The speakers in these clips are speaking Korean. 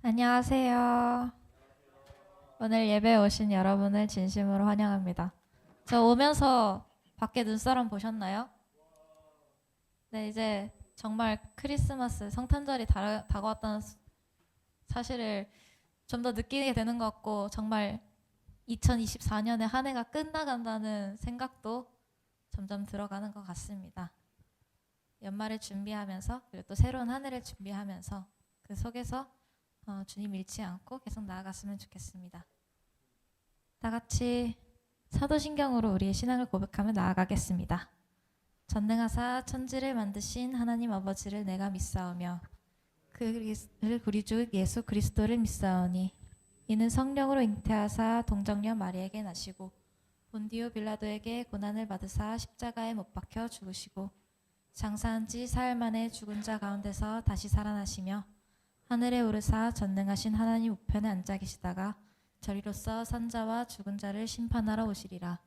안녕하세요. 오늘 예배에 오신 여러분을 진심으로 환영합니다. 저 오면서 밖에 눈사람 보셨나요? 네, 이제 정말 크리스마스, 성탄절이 다가왔다는 사실을 좀 더 느끼게 되는 것 같고, 정말 2024년에 한 해가 끝나간다는 생각도 점점 들어가는 것 같습니다. 연말을 준비하면서, 그리고 또 새로운 한 해를 준비하면서 그 속에서 주님 잃지 않고 계속 나아갔으면 좋겠습니다. 다 같이 사도신경으로 우리의 신앙을 고백하며 나아가겠습니다. 전능하사 천지를 만드신 하나님 아버지를 내가 믿사오며 그를 우리 주 예수 그리스도를 믿사오니 이는 성령으로 잉태하사 동정녀 마리에게 나시고 본디오 빌라도에게 고난을 받으사 십자가에 못 박혀 죽으시고 장사한 지 사흘 만에 죽은 자 가운데서 다시 살아나시며 하늘에 오르사 전능하신 하나님 우편에 앉아 계시다가 저리로서 산자와 죽은 자를 심판하러 오시리라.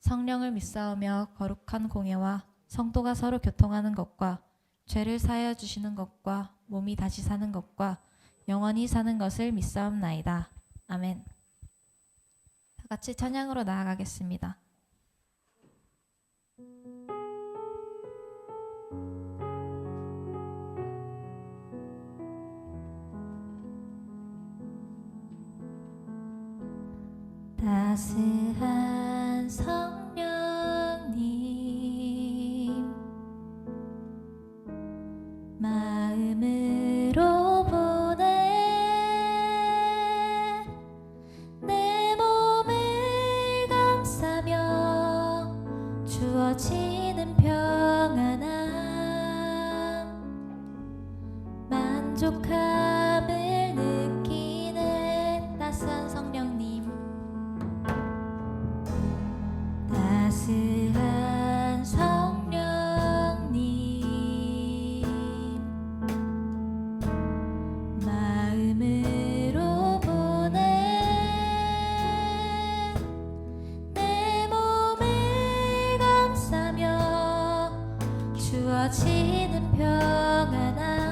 성령을 믿사오며 거룩한 공예와 성도가 서로 교통하는 것과 죄를 사하여 주시는 것과 몸이 다시 사는 것과 영원히 사는 것을 믿사옵나이다. 아멘. 다 같이 찬양으로 나아가겠습니다. 따스한 성령님 마음으로 보내 내 몸을 감싸며 주어지는 평안함 만족함을 느끼는 따스한 성령님 따스한 성령님 마음으로 보내 내 몸을 감싸며 주어지는 평안함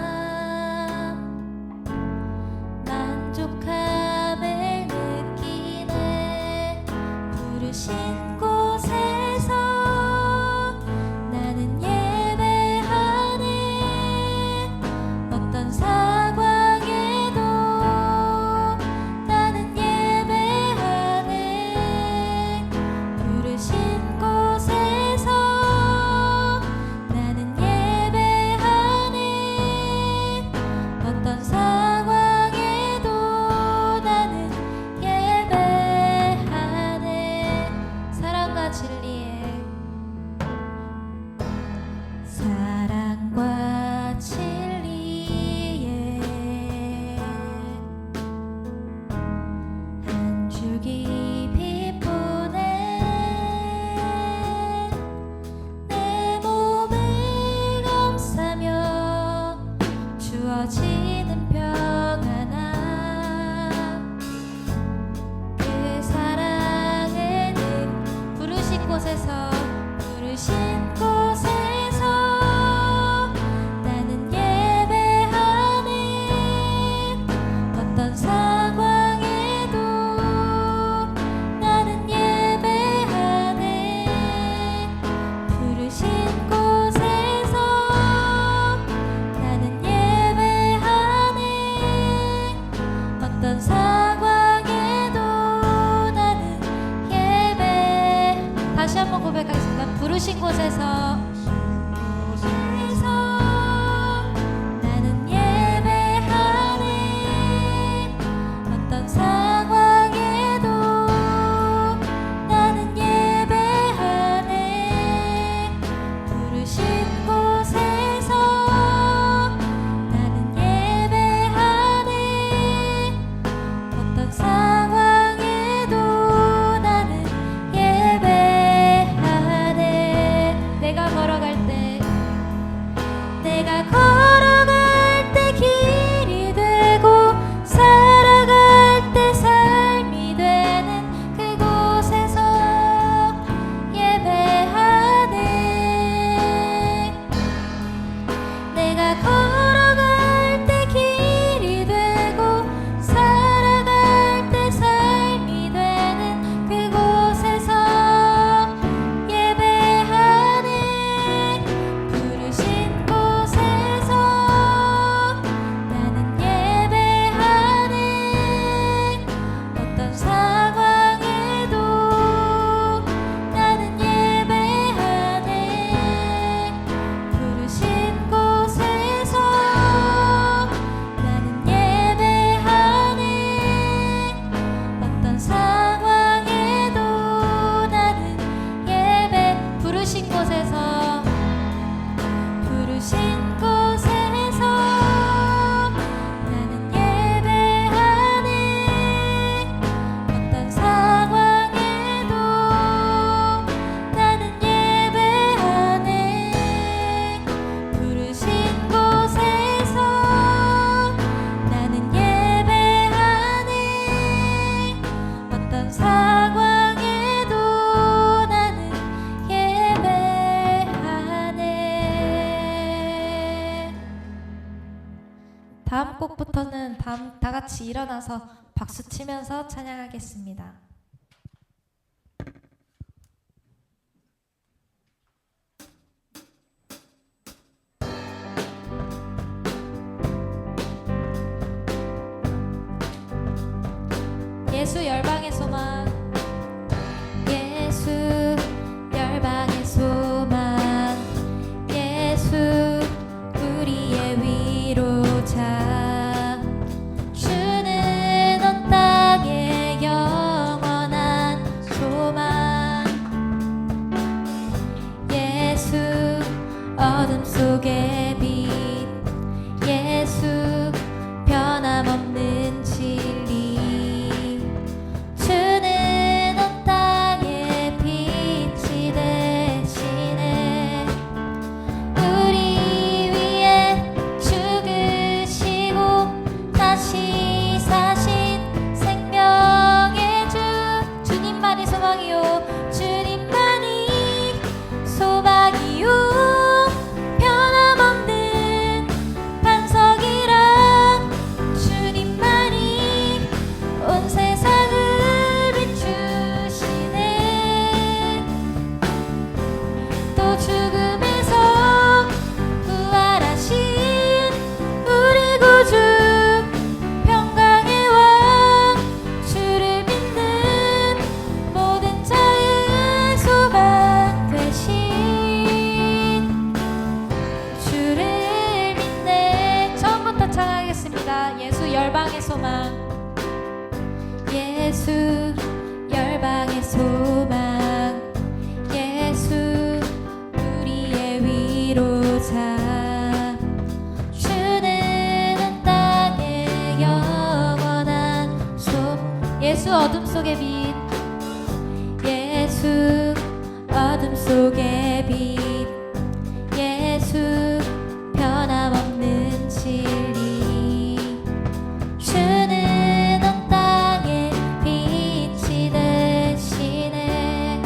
만족함을 느끼네 부르신 주어지는 평안함 그 사랑을 부르신 곳에서 나는 예배하네 어떤 상황에도 나는 예배하네 부르신 곳에서 나는 어떤 상황에도 나는 예배 다시 한번 고백하겠습니다. 부르신 곳에서 나는 예배하네 어떤 상황에도 나는 예배하네 부르신 곳에서 나는 예배하네 어떤 상황에도 나는 예배하네 내가 걸어 이제부터는 다 같이 일어나서 박수 치면서 찬양하겠습니다. 예수 열방의 소망, 예수 열방의 소망, 예수 우리의 위로자, 주는 온 땅의 영원한 소망, 예수 어둠 속의 빛, 예수 변함없는 진리, 주는 온 땅의 빛이 되시네. 우리 위에 죽으시고 다시 사신 생명의 주, 주님만이 소망이요, 주님만이 소망이요, 변함없는 반석이라, 주님만이 온 세상을 비추시네. 또 죽음에서 부활하신 우리 구주, 평강의 왕, 주를 믿는 모든 자의 소망 되신, 주를 믿네. 처음부터 찬양하겠습니다. 예수 열방의 소망, 예수 열방의 소망, 예수 우리의 위로자, 주는 온 땅의 영원한 소망, 예수 어둠 속의 빛, 예수 어둠 속의 빛, 예수 변함없는 진리, 주는 온 땅의 빛이 되시네.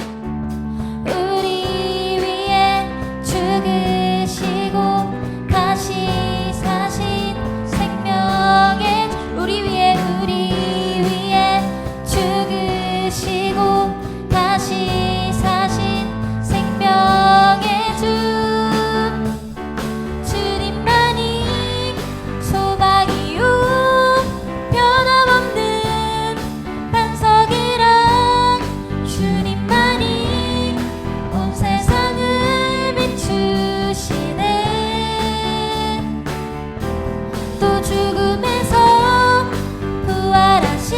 우리 위에 죽으시고 다시 사신 생명의 주, 우리 위에 죽으시고 다시 사신 생명의 주, 주님만이 소망이요, 변함없는 반석이라, 주님만이 온 세상을 비추시네. 또 죽음에서 부활하신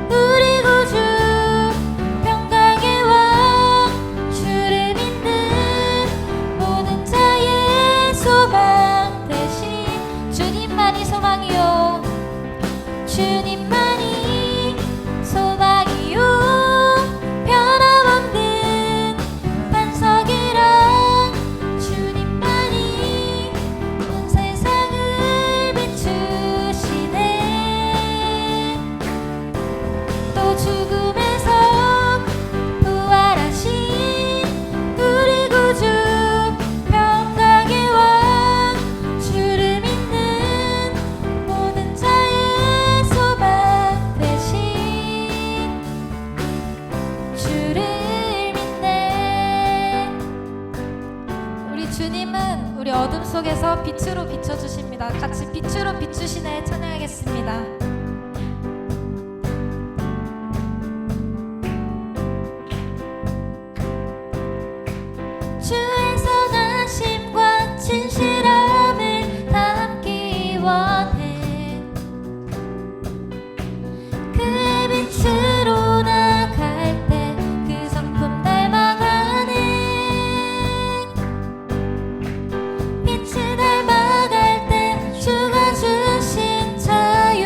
우리 구주, 평강의 왕, 주를 믿는 모든 자의 소망 되신, 주님만이 소망이요, 주님만이 소망이요, 변함없는 반석이라, 주님만이 온 세상을 비추시네. 또 죽음에서 부활하신 우리 구주, 평강의 왕, 주를 믿는 모든 자의 소망 되신, 주를 믿네. 우리 주님은 우리 어둠 속에서 빛으로 비춰주십니다. 같이 빛으로 비추시네 찬양하겠습니다. 주의 선하심과 진실함을 담기 원해. 그의 빛으로 나갈 때 그 성품 닮아가네. 빛을 닮아갈 때 주가 주신 자유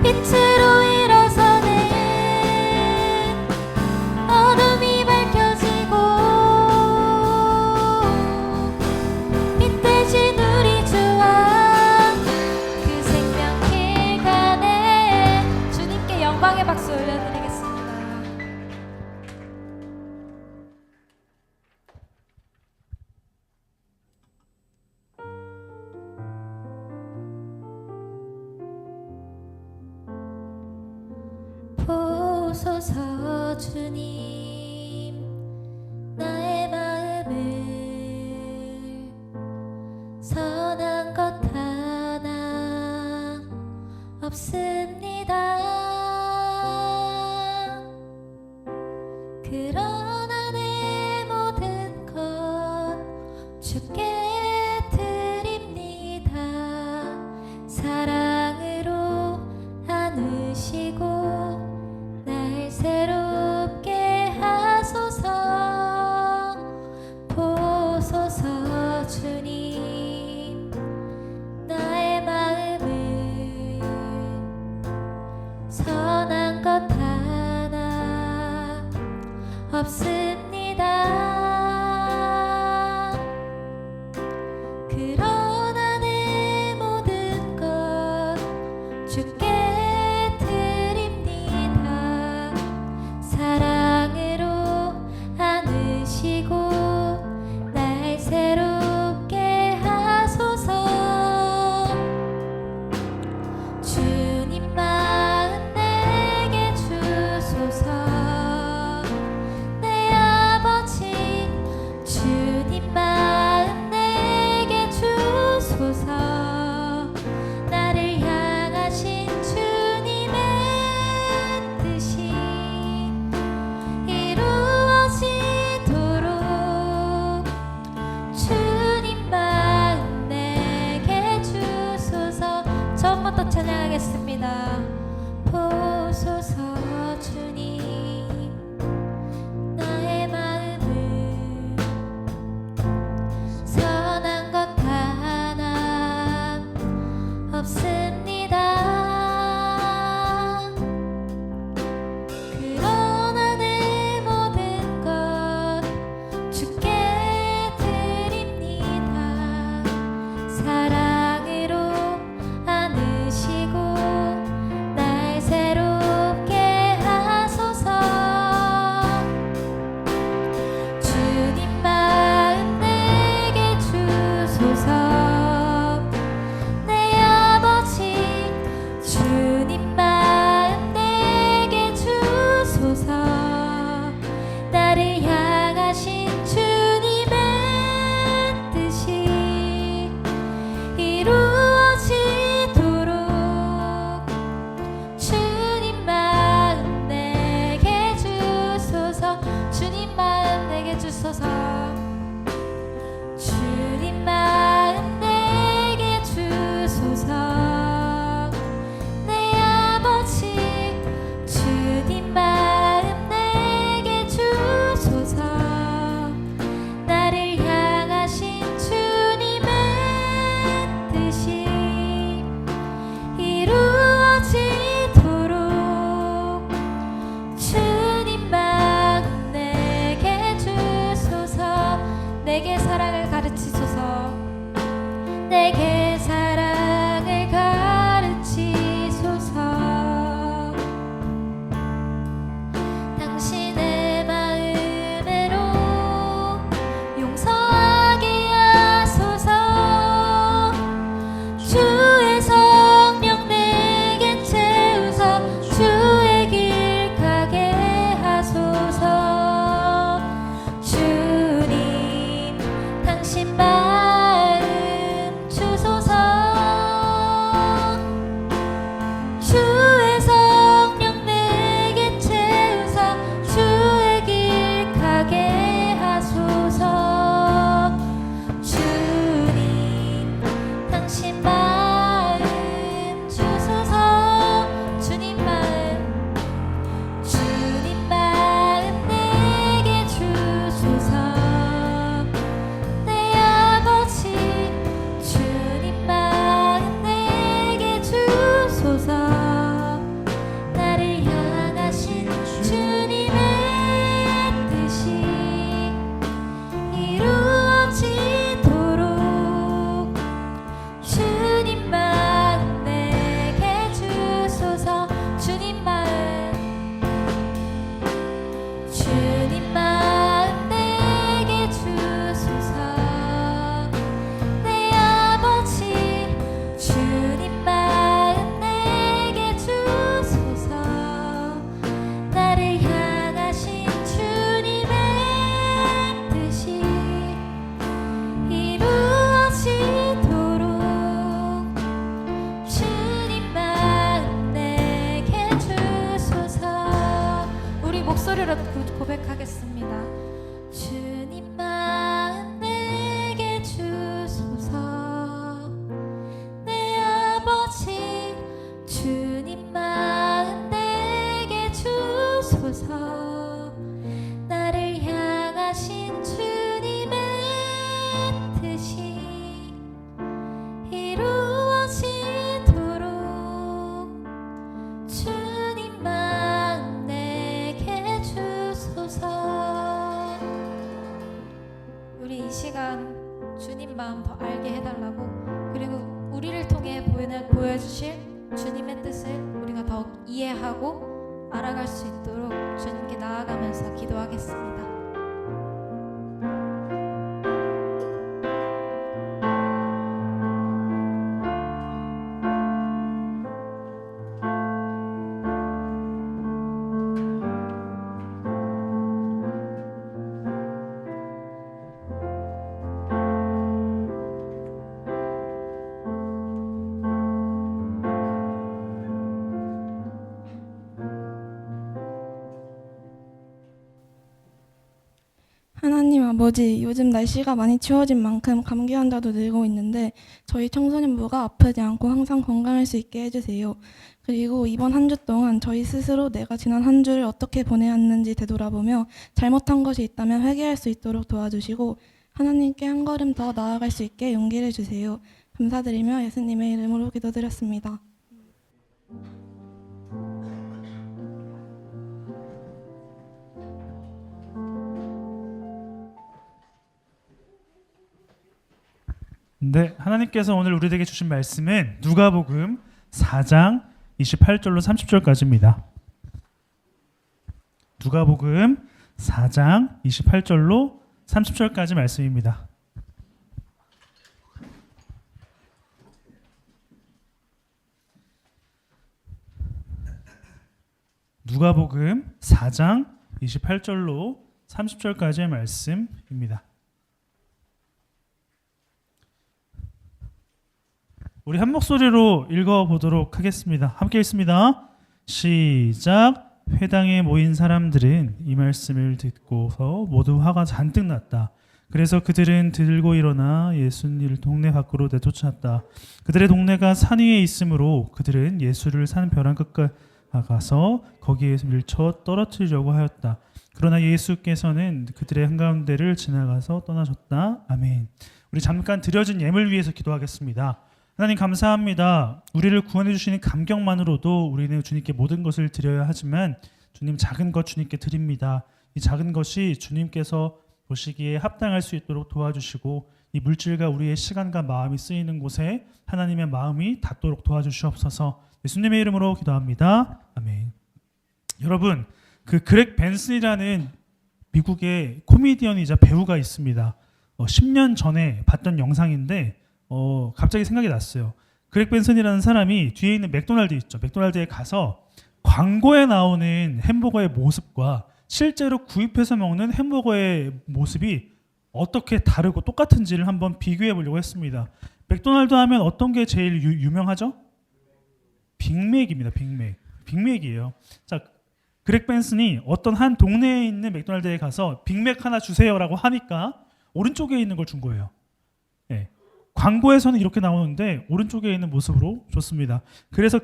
빛으로 일어서네. 어둠이 밝혀지고 빛 대신 우리 주와 그 생명길 가네. 주님께 영광의 박수 올려드리겠습니다. 보소서 주님, 나의 마음을 선한 것 하나 없습니다. 그러나 내 모든 것 주께 드립니다. 사랑으로 안으시고 날 새롭게 하소서. 보소서 주님, 나의 마음을 선한 것 하나 없습니다. 그러나 내 모든 것 주께 드립니다. 사랑으로 안으시고 날 새롭게 하소서. 주님 마음 내게 주소서. 내 아버지 주님 마음 내게 주소서. 나를 향하신 주님의 뜻이 이루어지도록 주님 마음 내게 주소서. 처음부터 찬양하겠습니다. 보소서 주님, 나의 마음을 선한 것 하나 없습니다. 그러나 내 모든 것 주께 드립니다. 사랑으로 안으시고 날 새롭게 하소서. 주님 마음 내게 주소서. 내 아버지 주님 마음 내게 주소서. 나를 향하신 주님의 뜻이 이루어지도록 주님 마음 내게 주소서. 주님 마음 내게 주소서. 주님 마음 내게 주소서. 내 아버지 주님 마음 내게 주소서. 나를 향하신 주님의 뜻이 이루어지도록 주님 마음 내게 주소서. 내게 사랑을 가르치소서. 내게 사랑을 가르치소서. 당신의 마음으로 용서하게 하소서. 주의 성령 내게 채우서 주의 길 가게 하소서. 주님, 당신 마음 주소서. 주의 성령 내게 채우서 주의 길 가게 하소서. 주님, 당신 마음 주소서. 주님 마음 내게 주소서. 내 아버지 주님 마음 내게 주소서. 것을 우리가 더욱 이해하고 알아갈 수 있도록 주님께 나아가면서 기도하겠습니다. 하나님 아버지, 요즘 날씨가 많이 추워진 만큼 감기 환자도 늘고 있는데 저희 청소년부가 아프지 않고 항상 건강할 수 있게 해주세요. 그리고 이번 한 주 동안 저희 스스로 내가 지난 한 주를 어떻게 보내왔는지 되돌아보며 잘못한 것이 있다면 회개할 수 있도록 도와주시고 하나님께 한 걸음 더 나아갈 수 있게 용기를 주세요. 감사드리며 예수님의 이름으로 기도드렸습니다. 네, 하나님께서 오늘 우리에게 주신 말씀은 누가복음 4장 28절로 30절까지입니다. 누가복음 4장 28절로 30절까지 말씀입니다. 누가복음 4장 28절로 30절까지의 말씀입니다. 우리 한 목소리로 읽어보도록 하겠습니다. 함께 읽습니다. 시작. 회당에 모인 사람들은 이 말씀을 듣고서 모두 화가 잔뜩 났다. 그래서 그들은 들고 일어나 예수님을 동네 밖으로 내쫓았다. 그들의 동네가 산 위에 있으므로 그들은 예수를 산 벼랑 끝까지 가서 거기에 밀쳐 떨어뜨리려고 하였다. 그러나 예수께서는 그들의 한가운데를 지나가서 떠나셨다. 아멘. 우리 잠깐 드려진 예물 위해서 기도하겠습니다. 하나님 감사합니다. 우리를 구원해 주시는 감격만으로도 우리는 주님께 모든 것을 드려야 하지만 주님 작은 것 주님께 드립니다. 이 작은 것이 주님께서 보시기에 합당할 수 있도록 도와주시고 이 물질과 우리의 시간과 마음이 쓰이는 곳에 하나님의 마음이 닿도록 도와주시옵소서. 예수님의 이름으로 기도합니다. 아멘. 여러분, 그 그렉 벤슨이라는 미국의 코미디언이자 배우가 있습니다. 10년 전에 봤던 영상인데 갑자기 생각이 났어요. 그렉 벤슨이라는 사람이 뒤에 있는 맥도날드 있죠. 맥도날드에 가서 광고에 나오는 햄버거의 모습과 실제로 구입해서 먹는 햄버거의 모습이 어떻게 다르고 똑같은지를 한번 비교해 보려고 했습니다. 맥도날드 하면 어떤 게 제일 유명하죠? 빅맥입니다. 빅맥이에요. 자, 그렉 벤슨이 어떤 한 동네에 있는 맥도날드에 가서 빅맥 하나 주세요라고 하니까 오른쪽에 있는 걸 준 거예요. 네. 광고에서는 이렇게 나오는데 오른쪽에 있는 모습으로 줬습니다. 그래서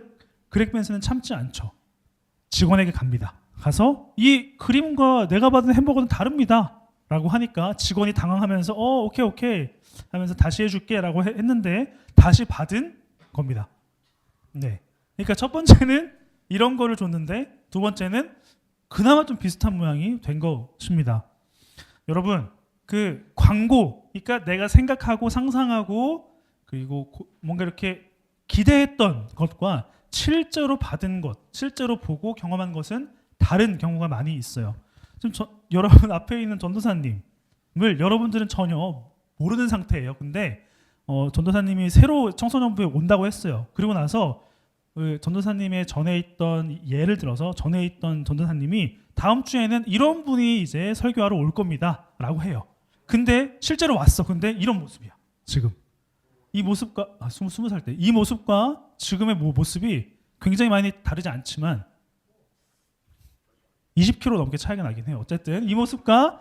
그렉 벤슨은 참지 않죠. 직원에게 갑니다. 가서 이 그림과 내가 받은 햄버거는 다릅니다 라고 하니까 직원이 당황하면서 오케이 하면서 다시 해줄게 라고 했는데 다시 받은 겁니다. 네. 그러니까 첫 번째는 이런 거를 줬는데 두 번째는 그나마 좀 비슷한 모양이 된 것입니다. 여러분, 그 광고, 그러니까 내가 생각하고 상상하고 그리고 뭔가 이렇게 기대했던 것과 실제로 받은 것, 실제로 보고 경험한 것은 다른 경우가 많이 있어요. 지금 여러분 앞에 있는 전도사님을 여러분들은 전혀 모르는 상태예요. 근데 전도사님이 새로 청소년부에 온다고 했어요. 그리고 나서 그 전도사님의 전에 있던, 예를 들어서 전에 있던 전도사님이 다음 주에는 이런 분이 이제 설교하러 올 겁니다 라고 해요. 근데 실제로 왔어. 근데 이런 모습이야. 지금 이 모습과 20살 때 이 모습과 지금의 모습이 굉장히 많이 다르지 않지만 20kg 넘게 차이가 나긴 해요. 어쨌든 이 모습과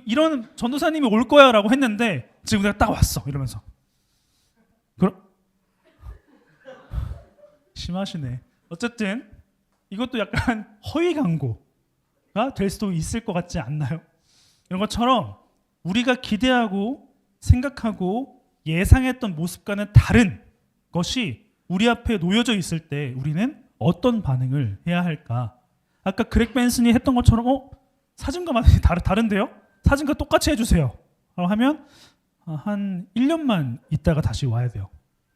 이런 전도사님이 올 거야라고 했는데 지금 내가 딱 왔어 이러면서 심하시네. 어쨌든 이것도 약간 허위 광고가 될 수도 있을 것 같지 않나요? 이런 것처럼 우리가 기대하고 생각하고 예상했던 모습과는 다른 것이 우리 앞에 놓여져 있을 때 우리는 어떤 반응을 해야 할까? 아까 그렉 벤슨이 했던 것처럼 사진과 많이 다른데요? 사진과 똑같이 해주세요 라고 하면 한 1년만 있다가 다시 와야 돼요.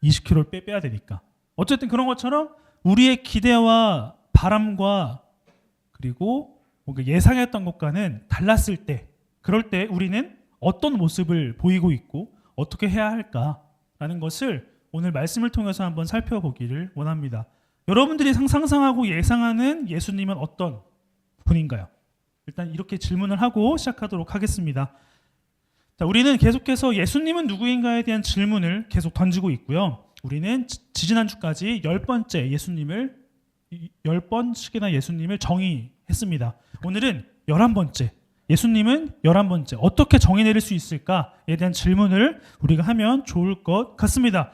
20kg를 빼야 되니까. 어쨌든 그런 것처럼 우리의 기대와 바람과 그리고 뭔가 예상했던 것과는 달랐을 때, 그럴 때 우리는 어떤 모습을 보이고 있고 어떻게 해야 할까라는 것을 오늘 말씀을 통해서 한번 살펴보기를 원합니다. 여러분들이 상상하고 예상하는 예수님은 어떤 분인가요? 일단 이렇게 질문을 하고 시작하도록 하겠습니다. 자, 우리는 계속해서 예수님은 누구인가에 대한 질문을 계속 던지고 있고요. 우리는 지지난주까지 10번씩이나 예수님을 정의했습니다. 오늘은 11번째, 예수님은 11번째, 어떻게 정의 내릴 수 있을까에 대한 질문을 우리가 하면 좋을 것 같습니다.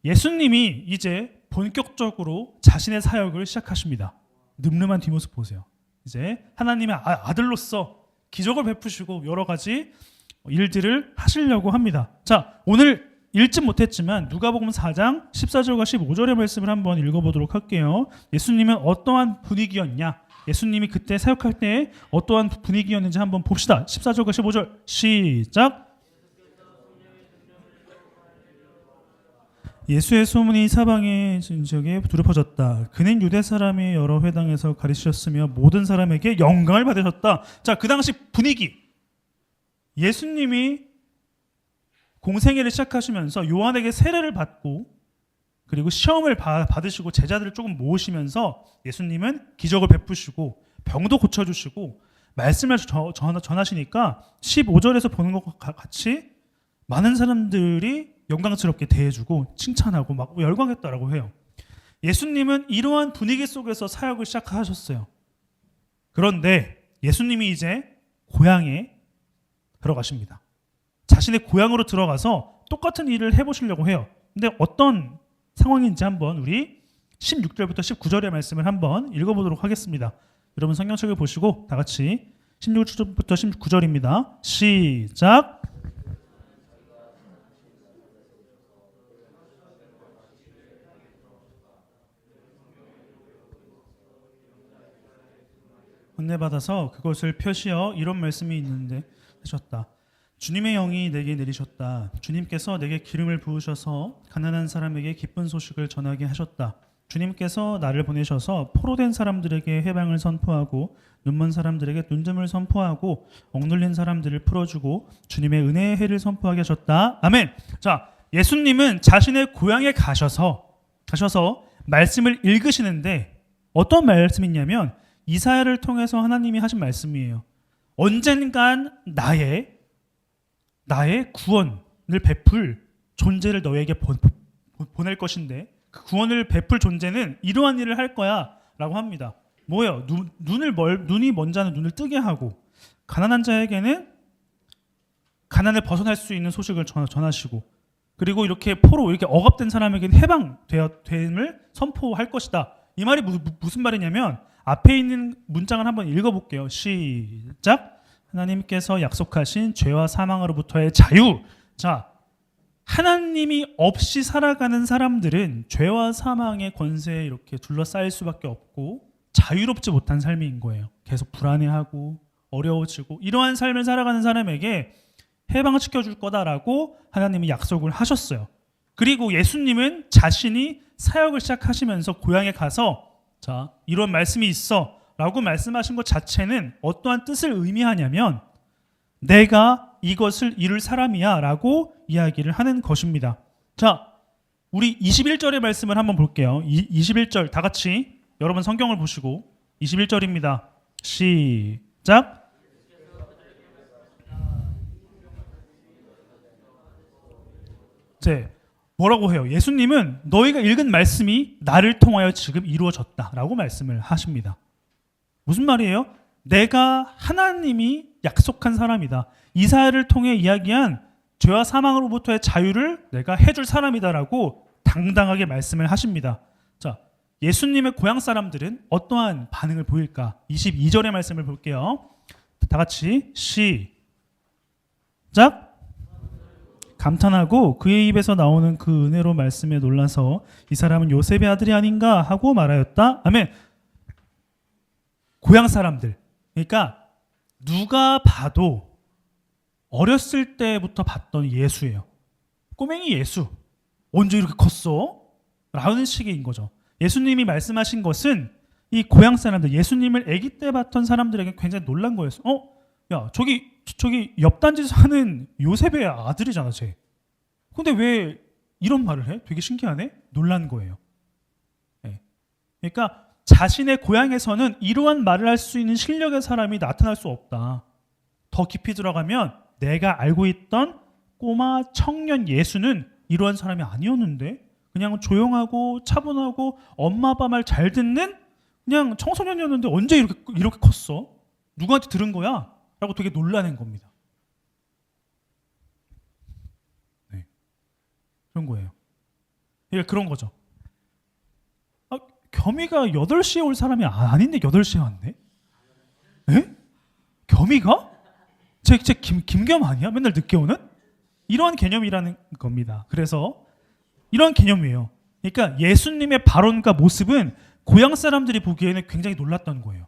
예수님이 이제 본격적으로 자신의 사역을 시작하십니다. 늠름한 뒷모습 보세요. 이제 하나님의 아들로서 기적을 베푸시고 여러 가지 일들을 하시려고 합니다. 자, 오늘 읽지 못했지만 누가복음 4장 14절과 15절의 말씀을 한번 읽어보도록 할게요. 예수님은 어떠한 분위기였냐? 예수님이 그때 사역할 때 어떠한 분위기였는지 한번 봅시다. 14절과 15절 시작. 예수의 소문이 사방의 지역에 두루 퍼졌다. 그는 유대 사람의 여러 회당에서 가르치셨으며 모든 사람에게 영광을 받으셨다. 자, 그 당시 분위기. 예수님이 공생애를 시작하시면서 요한에게 세례를 받고 그리고 시험을 받으시고 제자들을 조금 모으시면서 예수님은 기적을 베푸시고 병도 고쳐주시고 말씀을 전하시니까 15절에서 보는 것과 같이 많은 사람들이 영광스럽게 대해주고 칭찬하고 막 열광했다라고 해요. 예수님은 이러한 분위기 속에서 사역을 시작하셨어요. 그런데 예수님이 이제 고향에 들어가십니다. 자신의 고향으로 들어가서 똑같은 일을 해보시려고 해요. 근데 어떤 상황인지 한번 우리 16절부터 19절의 말씀을 한번 읽어보도록 하겠습니다. 여러분 성경책을 보시고 다 같이 16절부터 19절입니다. 시작. 은혜받아서 그것을 표시어 이런 말씀이 있는데 하셨다. 주님의 영이 내게 내리셨다. 주님께서 내게 기름을 부으셔서 가난한 사람에게 기쁜 소식을 전하게 하셨다. 주님께서 나를 보내셔서 포로된 사람들에게 해방을 선포하고 눈먼 사람들에게 눈뜸을 선포하고 억눌린 사람들을 풀어주고 주님의 은혜의 해를 선포하게 하셨다. 아멘. 자, 예수님은 자신의 고향에 가셔서 말씀을 읽으시는데 어떤 말씀이냐면 이사야를 통해서 하나님이 하신 말씀이에요. 언젠간 나의 구원을 베풀 존재를 너에게 보낼 것인데 그 구원을 베풀 존재는 이러한 일을 할 거야 라고 합니다. 뭐예요? 눈이 먼 자는 눈을 뜨게 하고 가난한 자에게는 가난을 벗어날 수 있는 소식을 전하시고 그리고 이렇게 이렇게 억압된 사람에게는 해방됨을 선포할 것이다. 이 말이 무슨 말이냐면 앞에 있는 문장을 한번 읽어볼게요. 시작. 하나님께서 약속하신 죄와 사망으로부터의 자유. 자, 하나님이 없이 살아가는 사람들은 죄와 사망의 권세에 이렇게 둘러싸일 수밖에 없고 자유롭지 못한 삶인 거예요. 계속 불안해하고 어려워지고 이러한 삶을 살아가는 사람에게 해방을 시켜줄 거다라고 하나님이 약속을 하셨어요. 그리고 예수님은 자신이 사역을 시작하시면서 고향에 가서 자, 이런 말씀이 있어 라고 말씀하신 것 자체는 어떠한 뜻을 의미하냐면 내가 이것을 이룰 사람이야 라고 이야기를 하는 것입니다. 자, 우리 21절의 말씀을 한번 볼게요. 21절 다 같이 여러분 성경을 보시고 21절입니다. 시작. 네, 뭐라고 해요? 예수님은 너희가 읽은 말씀이 나를 통하여 지금 이루어졌다라고 말씀을 하십니다. 무슨 말이에요? 내가 하나님이 약속한 사람이다. 이사야를 통해 이야기한 죄와 사망으로부터의 자유를 내가 해줄 사람이다라고 당당하게 말씀을 하십니다. 자, 예수님의 고향 사람들은 어떠한 반응을 보일까? 22절의 말씀을 볼게요. 다 같이 시작. 감탄하고 그의 입에서 나오는 그 은혜로 말씀에 놀라서 이 사람은 요셉의 아들이 아닌가 하고 말하였다. 아멘. 고향 사람들, 그러니까 누가 봐도 어렸을 때부터 봤던 예수예요. 꼬맹이 예수, 언제 이렇게 컸어? 라는 식인 거죠. 예수님이 말씀하신 것은 이 고향 사람들, 예수님을 아기 때 봤던 사람들에게 굉장히 놀란 거였어. 야, 저기 옆 단지 사는 요셉의 아들이잖아, 쟤. 근데 왜 이런 말을 해? 되게 신기하네. 놀란 거예요. 네. 그러니까 자신의 고향에서는 이러한 말을 할 수 있는 실력의 사람이 나타날 수 없다. 더 깊이 들어가면 내가 알고 있던 꼬마 청년 예수는 이러한 사람이 아니었는데 그냥 조용하고 차분하고 엄마 아빠 말 잘 듣는 그냥 청소년이었는데 언제 이렇게 컸어? 누구한테 들은 거야? 라고 되게 놀라는 겁니다. 네. 그런 거예요. 그러니까 그런 거죠. 겸이가 8시에 올 사람이 아닌데 8시에 왔네? 에? 겸이가? 쟤 김겸 아니야? 맨날 늦게 오는? 이러한 개념이라는 겁니다. 그래서 이러한 개념이에요. 그러니까 예수님의 발언과 모습은 고향 사람들이 보기에는 굉장히 놀랐던 거예요.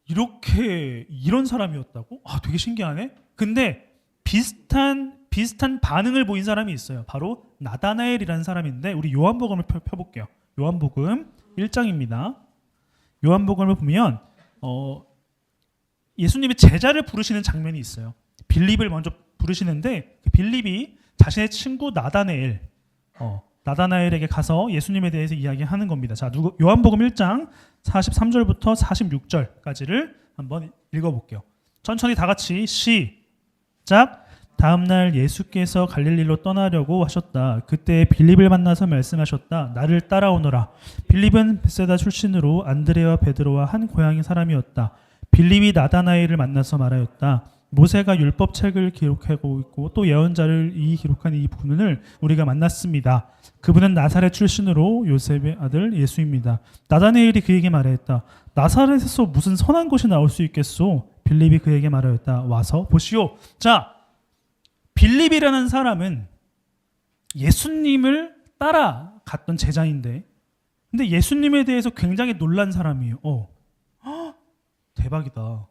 이런 사람이었다고? 되게 신기하네. 근데 비슷한 반응을 보인 사람이 있어요. 바로 나다나엘이라는 사람인데 우리 요한복음을 펴볼게요. 요한복음 1장입니다. 요한복음을 보면 예수님이 제자를 부르시는 장면이 있어요. 빌립을 먼저 부르시는데 그 빌립이 자신의 친구 나다나엘에게 가서 예수님에 대해서 이야기하는 겁니다. 자, 요한복음 1장 43절부터 46절까지를 한번 읽어볼게요. 천천히 다 같이 시작. 다음 날 예수께서 갈릴리로 떠나려고 하셨다. 그때 빌립을 만나서 말씀하셨다. 나를 따라오너라. 빌립은 베세다 출신으로 안드레와 베드로와 한 고향의 사람이었다. 빌립이 나다나엘을 만나서 말하였다. 모세가 율법책을 기록하고 있고 또 예언자를 기록한 이 분을 우리가 만났습니다. 그분은 나사렛 출신으로 요셉의 아들 예수입니다. 나다나엘이 그에게 말하였다. 나사렛에서 무슨 선한 것이 나올 수 있겠소? 빌립이 그에게 말하였다. 와서 보시오. 자, 빌립이라는 사람은 예수님을 따라갔던 제자인데 근데 예수님에 대해서 굉장히 놀란 사람이에요. 대박이다.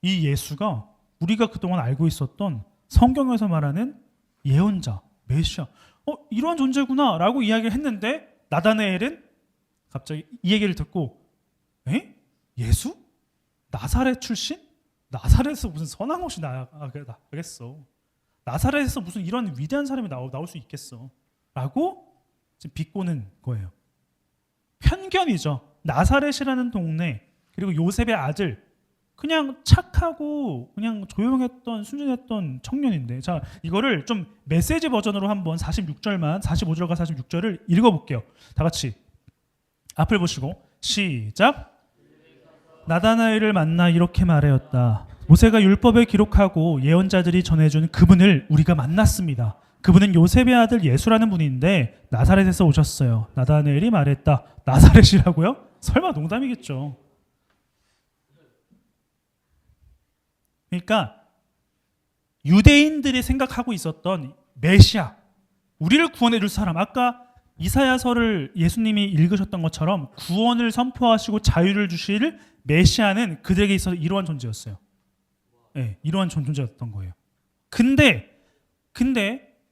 이 예수가 우리가 그동안 알고 있었던 성경에서 말하는 예언자, 메시아, 이러한 존재구나 라고 이야기를 했는데 나다나엘은 갑자기 이 얘기를 듣고 예수? 나사렛 출신? 나사렛에서 무슨 선한 것이 나겠어. 나사렛에서 무슨 이런 위대한 사람이 나올 수 있겠어 라고 지금 비꼬는 거예요. 편견이죠. 나사렛이라는 동네 그리고 요셉의 아들 그냥 착하고 그냥 조용했던 순진했던 청년인데 자 이거를 좀 메시지 버전으로 한번 45절과 46절을 읽어볼게요. 다 같이 앞을 보시고 시작. 나다나엘을 만나 이렇게 말하였다. 모세가 율법에 기록하고 예언자들이 전해준 그분을 우리가 만났습니다. 그분은 요셉의 아들 예수라는 분인데 나사렛에서 오셨어요. 나다나엘이 말했다. 나사렛이라고요? 설마 농담이겠죠. 그러니까 유대인들이 생각하고 있었던 메시아, 우리를 구원해 줄 사람, 아까 이사야서를 예수님이 읽으셨던 것처럼 구원을 선포하시고 자유를 주실 메시아는 그들에게 있어서 이러한 존재였어요. 네, 이러한 존재였던 거예요. 근데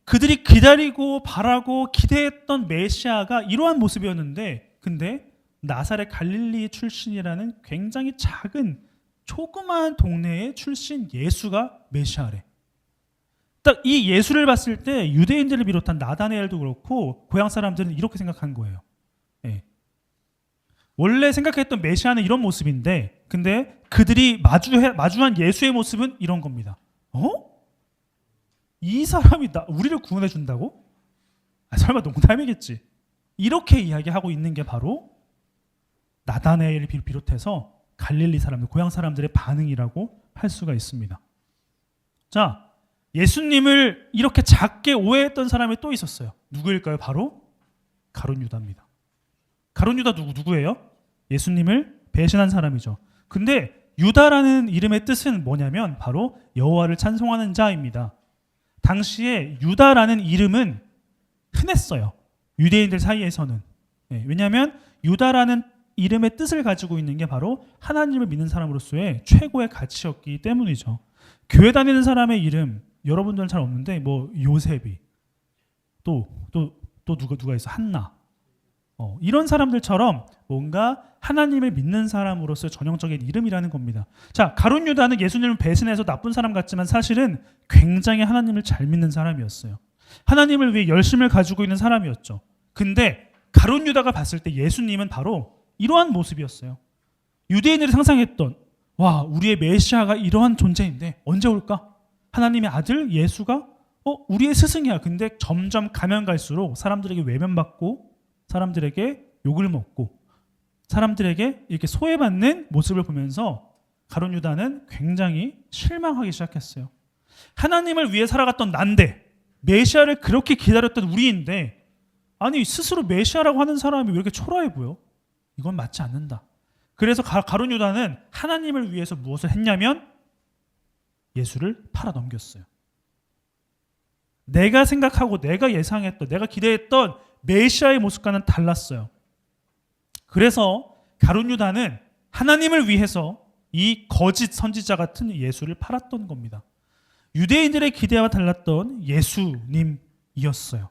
그들이 기다리고 바라고 기대했던 메시아가 이러한 모습이었는데 근데 나사렛 갈릴리 출신이라는 굉장히 작은 조그마한 동네의 출신 예수가 메시아래. 딱 이 예수를 봤을 때 유대인들을 비롯한 나다나엘도 그렇고 고향 사람들은 이렇게 생각한 거예요. 네. 원래 생각했던 메시아는 이런 모습인데 근데 그들이 마주한 예수의 모습은 이런 겁니다. 이 사람이 우리를 구원해 준다고? 설마 농담이겠지. 이렇게 이야기하고 있는 게 바로 나다나엘을 비롯해서 갈릴리 사람들, 고향 사람들의 반응이라고 할 수가 있습니다. 자, 예수님을 이렇게 작게 오해했던 사람이 또 있었어요. 누구일까요? 바로 가룟 유다입니다. 가룟 유다 누구예요? 예수님을 배신한 사람이죠. 근데 유다라는 이름의 뜻은 뭐냐면 바로 여호와를 찬송하는 자입니다. 당시에 유다라는 이름은 흔했어요. 유대인들 사이에서는. 네, 왜냐하면 유다라는 이름의 뜻을 가지고 있는 게 바로 하나님을 믿는 사람으로서의 최고의 가치였기 때문이죠. 교회 다니는 사람의 이름 여러분들은 잘 없는데 뭐 요셉이 또 누가 있어? 한나, 이런 사람들처럼 뭔가 하나님을 믿는 사람으로서 전형적인 이름이라는 겁니다. 자, 가룟 유다는 예수님을 배신해서 나쁜 사람 같지만 사실은 굉장히 하나님을 잘 믿는 사람이었어요. 하나님을 위해 열심을 가지고 있는 사람이었죠. 근데 가룟 유다가 봤을 때 예수님은 바로 이러한 모습이었어요. 유대인들이 상상했던 와, 우리의 메시아가 이러한 존재인데 언제 올까? 하나님의 아들 예수가 우리의 스승이야. 근데 점점 가면 갈수록 사람들에게 외면받고 사람들에게 욕을 먹고 사람들에게 이렇게 소외받는 모습을 보면서 가룟 유다는 굉장히 실망하기 시작했어요. 하나님을 위해 살아갔던 난데 메시아를 그렇게 기다렸던 우리인데 아니 스스로 메시아라고 하는 사람이 왜 이렇게 초라해 보여? 이건 맞지 않는다. 그래서 가룟 유다는 하나님을 위해서 무엇을 했냐면 예수를 팔아 넘겼어요. 내가 생각하고 내가 예상했던 내가 기대했던 메시아의 모습과는 달랐어요. 그래서 가룟 유다는 하나님을 위해서 이 거짓 선지자 같은 예수를 팔았던 겁니다. 유대인들의 기대와 달랐던 예수님이었어요.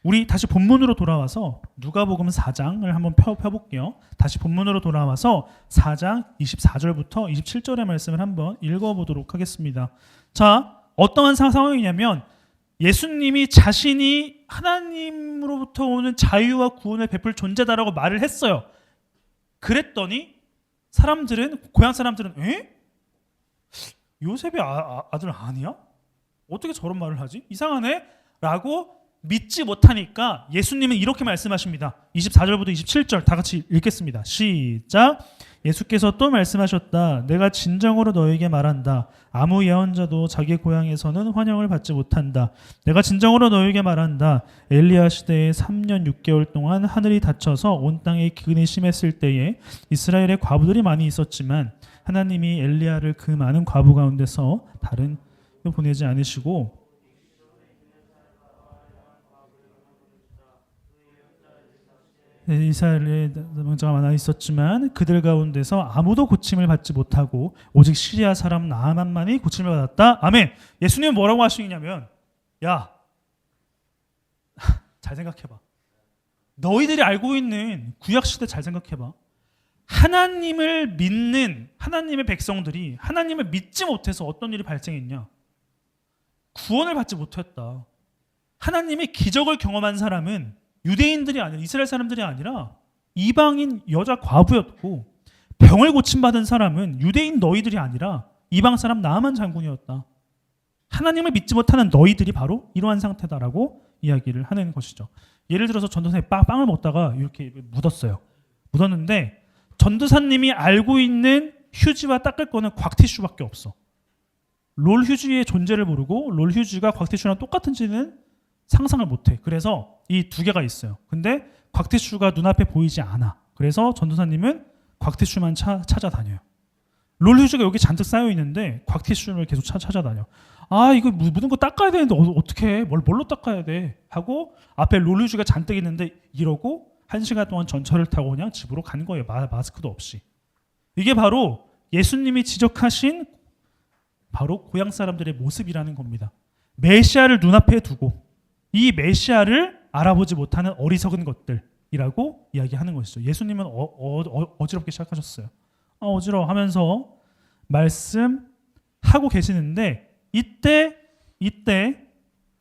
우리 다시 본문으로 돌아와서 누가복음 4장을 한번 펴볼게요. 다시 본문으로 돌아와서 4장 24절부터 27절의 말씀을 한번 읽어보도록 하겠습니다. 자, 어떠한 상황이냐면 예수님이 자신이 하나님으로부터 오는 자유와 구원을 베풀 존재다라고 말을 했어요. 그랬더니 고향 사람들은 요셉의 아들 아니야? 어떻게 저런 말을 하지? 이상하네? 라고 믿지 못하니까 예수님은 이렇게 말씀하십니다. 24절부터 27절 다 같이 읽겠습니다. 시작. 예수께서 또 말씀하셨다. 내가 진정으로 너에게 말한다. 아무 예언자도 자기 고향에서는 환영을 받지 못한다. 내가 진정으로 너에게 말한다. 엘리야 시대에 3년 6개월 동안 하늘이 닫혀서 온 땅에 기근이 심했을 때에 이스라엘에 과부들이 많이 있었지만 하나님이 엘리야를 그 많은 과부 가운데서 다른 보내지 않으시고 이스라엘에 명자가 많아 있었지만 그들 가운데서 아무도 고침을 받지 못하고 오직 시리아 사람 나아만만이 고침을 받았다. 아멘. 예수님은 뭐라고 하시냐면 야, 잘 생각해봐. 너희들이 알고 있는 구약시대 잘 생각해봐. 하나님을 믿는 하나님의 백성들이 하나님을 믿지 못해서 어떤 일이 발생했냐? 구원을 받지 못했다. 하나님의 기적을 경험한 사람은 유대인들이 아니라 이스라엘 사람들이 아니라 이방인 여자 과부였고 병을 고침받은 사람은 유대인 너희들이 아니라 이방 사람 나아만 장군이었다. 하나님을 믿지 못하는 너희들이 바로 이러한 상태다라고 이야기를 하는 것이죠. 예를 들어서 전도사님이 빵을 먹다가 이렇게 묻었는데 전도사님이 알고 있는 휴지와 닦을 거는 곽티슈밖에 없어. 롤 휴지의 존재를 모르고 롤 휴지가 곽티슈랑 똑같은지는 상상을 못해. 그래서 이 두 개가 있어요. 근데 곽티슈가 눈앞에 보이지 않아. 그래서 전도사님은 곽티슈만 찾아다녀요. 롤 휴지가 여기 잔뜩 쌓여 있는데 곽티슈를 계속 찾아다녀. 아, 이거 묻은 거 닦아야 되는데 어떻게 뭘로 닦아야 돼? 하고 앞에 롤 휴지가 잔뜩 있는데 이러고 1시간 동안 전철을 타고 그냥 집으로 간 거예요. 마스크도 없이. 이게 바로 예수님이 지적하신 바로 고향 사람들의 모습이라는 겁니다. 메시아를 눈앞에 두고 이 메시아를 알아보지 못하는 어리석은 것들이라고 이야기하는 것이죠. 예수님은 어지럽게 시작하셨어요. 어지러워 하면서 말씀하고 계시는데 이때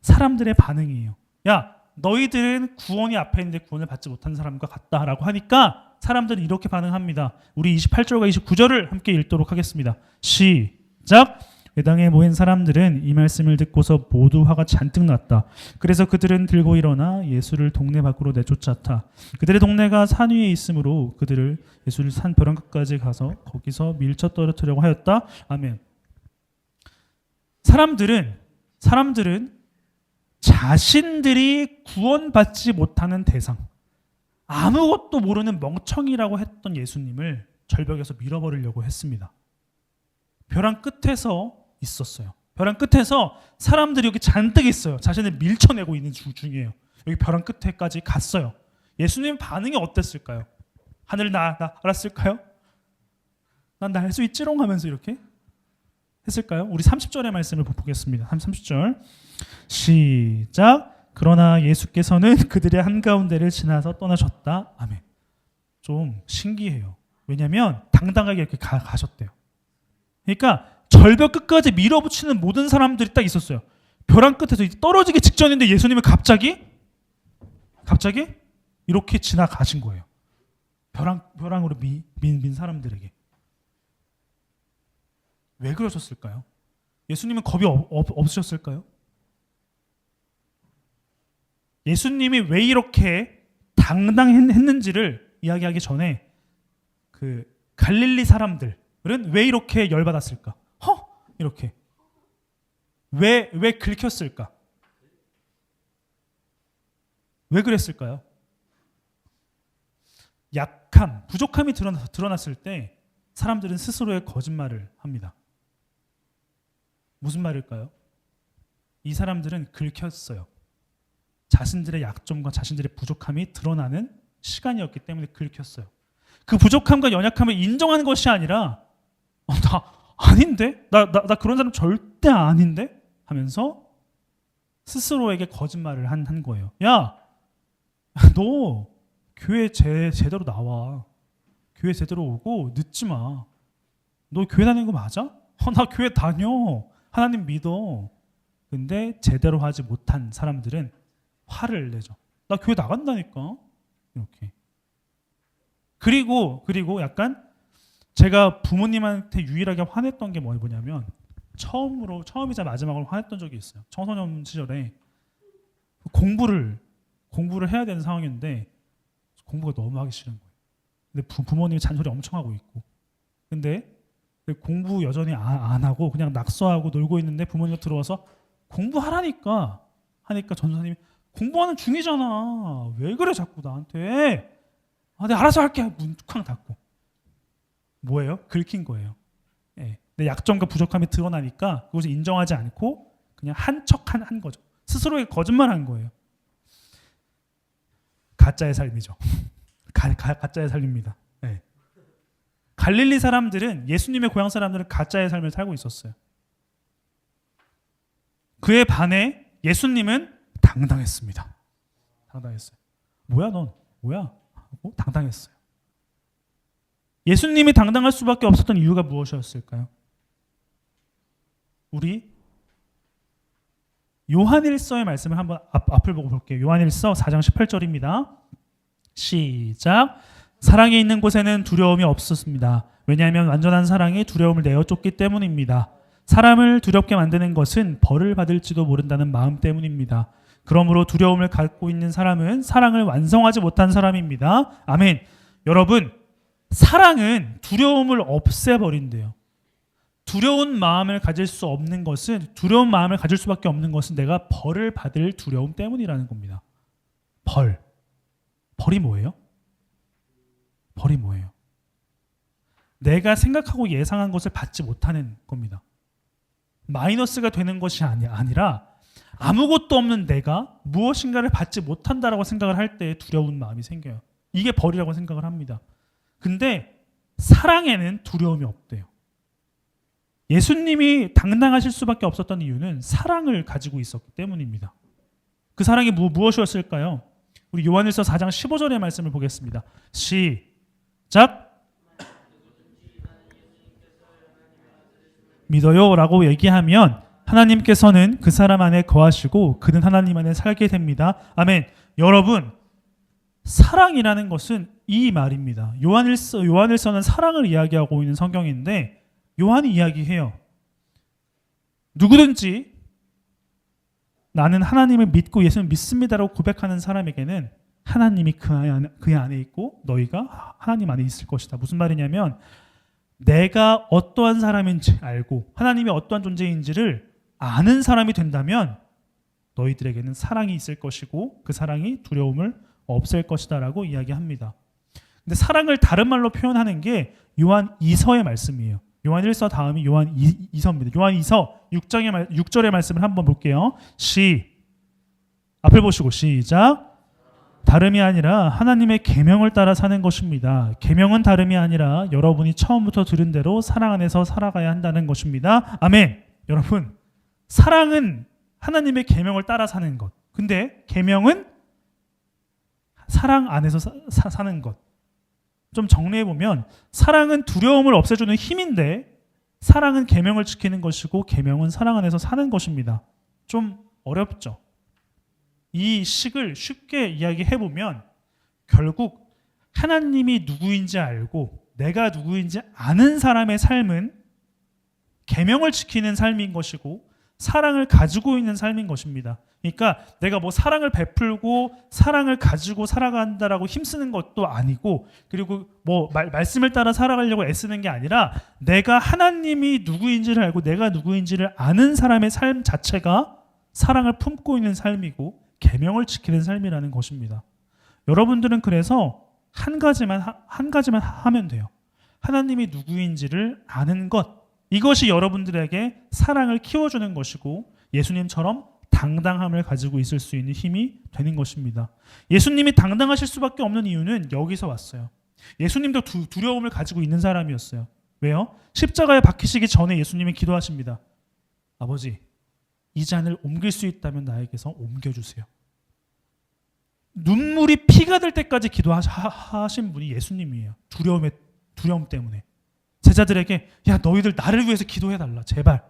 사람들의 반응이에요. 야, 너희들은 구원이 앞에 있는데 구원을 받지 못하는 사람과 같다라고 하니까 사람들은 이렇게 반응합니다. 우리 28절과 29절을 함께 읽도록 하겠습니다. 시작. 회당에 모인 사람들은 이 말씀을 듣고서 모두 화가 잔뜩 났다. 그래서 그들은 들고 일어나 예수를 동네 밖으로 내쫓았다. 그들의 동네가 산 위에 있으므로 그들을 예수를 산 벼랑 끝까지 가서 거기서 밀쳐 떨어뜨리려고 하였다. 아멘. 사람들은 자신들이 구원받지 못하는 대상, 아무것도 모르는 멍청이라고 했던 예수님을 절벽에서 밀어버리려고 했습니다. 벼랑 끝에서 있었어요. 벼랑 끝에서 사람들이 여기 잔뜩 있어요. 자신을 밀쳐내고 있는 중이에요. 여기 벼랑 끝에까지 갔어요. 예수님 반응이 어땠을까요? 하늘 알았을까요? 난 날 수 있지롱 하면서 이렇게 했을까요? 우리 30절의 말씀을 보겠습니다. 30절 시작. 그러나 예수께서는 그들의 한가운데를 지나서 떠나셨다. 아멘. 좀 신기해요. 왜냐하면 당당하게 이렇게 가셨대요. 그러니까 절벽 끝까지 밀어붙이는 모든 사람들이 딱 있었어요. 벼랑 끝에서 떨어지기 직전인데 예수님은 갑자기 이렇게 지나가신 거예요. 벼랑으로 민 사람들에게. 왜 그러셨을까요? 예수님은 겁이 없으셨을까요? 예수님이 왜 이렇게 당당했는지를 이야기하기 전에 그 갈릴리 사람들은 왜 이렇게 열받았을까? 이렇게 왜 긁혔을까? 왜 그랬을까요? 약함, 부족함이 드러났을 때 사람들은 스스로의 거짓말을 합니다. 무슨 말일까요? 이 사람들은 긁혔어요. 자신들의 약점과 자신들의 부족함이 드러나는 시간이었기 때문에 긁혔어요. 그 부족함과 연약함을 인정하는 것이 아니라 나 아닌데? 나 그런 사람 절대 아닌데? 하면서 스스로에게 거짓말을 한 거예요. 야, 너 교회 제대로 나와. 교회 제대로 오고 늦지 마. 너 교회 다니는 거 맞아? 나 교회 다녀. 하나님 믿어. 근데 제대로 하지 못한 사람들은 화를 내죠. 나 교회 나간다니까. 이렇게. 그리고 약간 제가 부모님한테 유일하게 화냈던 게 뭐냐면 처음이자 마지막으로 화냈던 적이 있어요. 청소년 시절에 공부를 해야 되는 상황인데 공부가 너무 하기 싫은 거예요. 근데 부모님이 잔소리 엄청 하고 있고, 근데 공부 여전히 안 하고 그냥 낙서하고 놀고 있는데 부모님이 들어와서 공부하라니까 하니까 전도사님이 공부하는 중이잖아. 왜 그래 자꾸 나한테. 내가 알아서 할게. 문 쾅 닫고. 뭐예요? 긁힌 거예요. 네. 내 약점과 부족함이 드러나니까 그것을 인정하지 않고 그냥 한 척 한 거죠. 스스로에게 거짓말한 거예요. 가짜의 삶이죠. 가짜의 삶입니다. 네. 갈릴리 사람들은, 예수님의 고향 사람들은 가짜의 삶을 살고 있었어요. 그에 반해 예수님은 당당했습니다. 당당했어요. 뭐야 넌? 뭐야? 하고 당당했어요. 예수님이 당당할 수밖에 없었던 이유가 무엇이었을까요? 우리 요한일서의 말씀을 한번 앞을 보고 볼게요. 요한일서 4장 18절입니다. 시작. 사랑이 있는 곳에는 두려움이 없었습니다. 왜냐하면 완전한 사랑이 두려움을 내어 쫓기 때문입니다. 사람을 두렵게 만드는 것은 벌을 받을지도 모른다는 마음 때문입니다. 그러므로 두려움을 갖고 있는 사람은 사랑을 완성하지 못한 사람입니다. 아멘. 여러분, 사랑은 두려움을 없애버린대요. 두려운 마음을 가질 수 없는 것은, 두려운 마음을 가질 수밖에 없는 것은 내가 벌을 받을 두려움 때문이라는 겁니다. 벌이 뭐예요? 벌이 뭐예요? 내가 생각하고 예상한 것을 받지 못하는 겁니다. 마이너스가 되는 것이 아니라 아무것도 없는 내가 무엇인가를 받지 못한다라고 생각을 할 때 두려운 마음이 생겨요. 이게 벌이라고 생각을 합니다. 근데 사랑에는 두려움이 없대요. 예수님이 당당하실 수밖에 없었던 이유는 사랑을 가지고 있었기 때문입니다. 그 사랑이 무엇이었을까요? 우리 요한일서 4장 15절의 말씀을 보겠습니다. 시작. 믿어요 라고 얘기하면 하나님께서는 그 사람 안에 거하시고 그는 하나님 안에 살게 됩니다. 아멘. 여러분, 사랑이라는 것은 이 말입니다. 요한일서는 사랑을 이야기하고 있는 성경인데 요한이 이야기해요. 누구든지 나는 하나님을 믿고 예수를 믿습니다라고 고백하는 사람에게는 하나님이 그 안에 있고 너희가 하나님 안에 있을 것이다. 무슨 말이냐면 내가 어떠한 사람인지 알고 하나님이 어떠한 존재인지를 아는 사람이 된다면 너희들에게는 사랑이 있을 것이고 그 사랑이 두려움을 없앨 것이다 라고 이야기합니다. 근데 사랑을 다른 말로 표현하는 게 요한 2서의 말씀이에요. 요한 1서 다음이 요한 2서입니다. 요한 2서 6절의 말씀을 한번 볼게요. 앞을 보시고 시작. 다름이 아니라 하나님의 계명을 따라 사는 것입니다. 계명은 다름이 아니라 여러분이 처음부터 들은 대로 사랑 안에서 살아가야 한다는 것입니다. 아멘. 여러분, 사랑은 하나님의 계명을 따라 사는 것. 근데 계명은 사랑 안에서 사는 것. 좀 정리해 보면 사랑은 두려움을 없애주는 힘인데 사랑은 계명을 지키는 것이고 계명은 사랑 안에서 사는 것입니다. 좀 어렵죠. 이 식을 쉽게 이야기해 보면 결국 하나님이 누구인지 알고 내가 누구인지 아는 사람의 삶은 계명을 지키는 삶인 것이고 사랑을 가지고 있는 삶인 것입니다. 그러니까 내가 뭐 사랑을 베풀고 사랑을 가지고 살아간다라고 힘쓰는 것도 아니고 그리고 뭐 말씀을 따라 살아가려고 애쓰는 게 아니라 내가 하나님이 누구인지를 알고 내가 누구인지를 아는 사람의 삶 자체가 사랑을 품고 있는 삶이고 계명을 지키는 삶이라는 것입니다. 여러분들은 그래서 한 가지만 하면 돼요. 하나님이 누구인지를 아는 것. 이것이 여러분들에게 사랑을 키워주는 것이고 예수님처럼 당당함을 가지고 있을 수 있는 힘이 되는 것입니다. 예수님이 당당하실 수밖에 없는 이유는 여기서 왔어요. 예수님도 두려움을 가지고 있는 사람이었어요. 왜요? 십자가에 박히시기 전에 예수님이 기도하십니다. 아버지, 이 잔을 옮길 수 있다면 나에게서 옮겨주세요. 눈물이 피가 될 때까지 기도하신 분이 예수님이에요. 두려움 때문에. 제자들에게 야 너희들 나를 위해서 기도해달라 제발.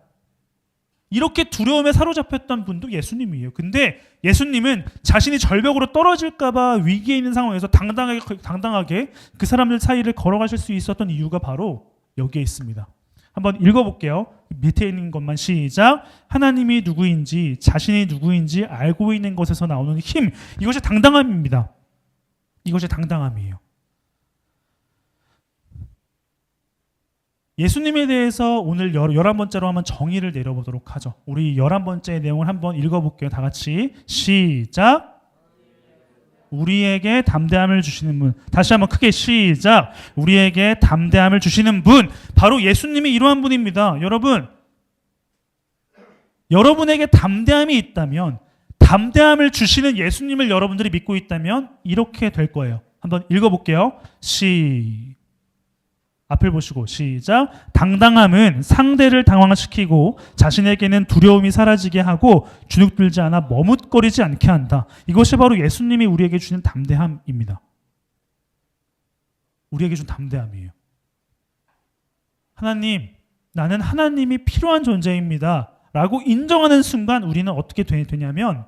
이렇게 두려움에 사로잡혔던 분도 예수님이에요. 근데 예수님은 자신이 절벽으로 떨어질까 봐 위기에 있는 상황에서 당당하게 그 사람들 사이를 걸어가실 수 있었던 이유가 바로 여기에 있습니다. 한번 읽어볼게요. 밑에 있는 것만 시작. 하나님이 누구인지 자신이 누구인지 알고 있는 것에서 나오는 힘. 이것이 당당함입니다. 이것이 당당함이에요. 예수님에 대해서 오늘 11번째로 한번 정의를 내려보도록 하죠. 우리 11번째 내용을 한번 읽어볼게요. 다 같이 시작. 우리에게 담대함을 주시는 분. 다시 한번 크게 시작. 우리에게 담대함을 주시는 분. 바로 예수님이 이러한 분입니다. 여러분에게 담대함이 있다면 담대함을 주시는 예수님을 여러분들이 믿고 있다면 이렇게 될 거예요. 한번 읽어볼게요. 앞을 보시고 시작. 당당함은 상대를 당황시키고 자신에게는 두려움이 사라지게 하고 주눅들지 않아 머뭇거리지 않게 한다. 이것이 바로 예수님이 우리에게 주는 담대함입니다. 우리에게 준 담대함이에요. 하나님, 나는 하나님이 필요한 존재입니다 라고 인정하는 순간 우리는 어떻게 되냐면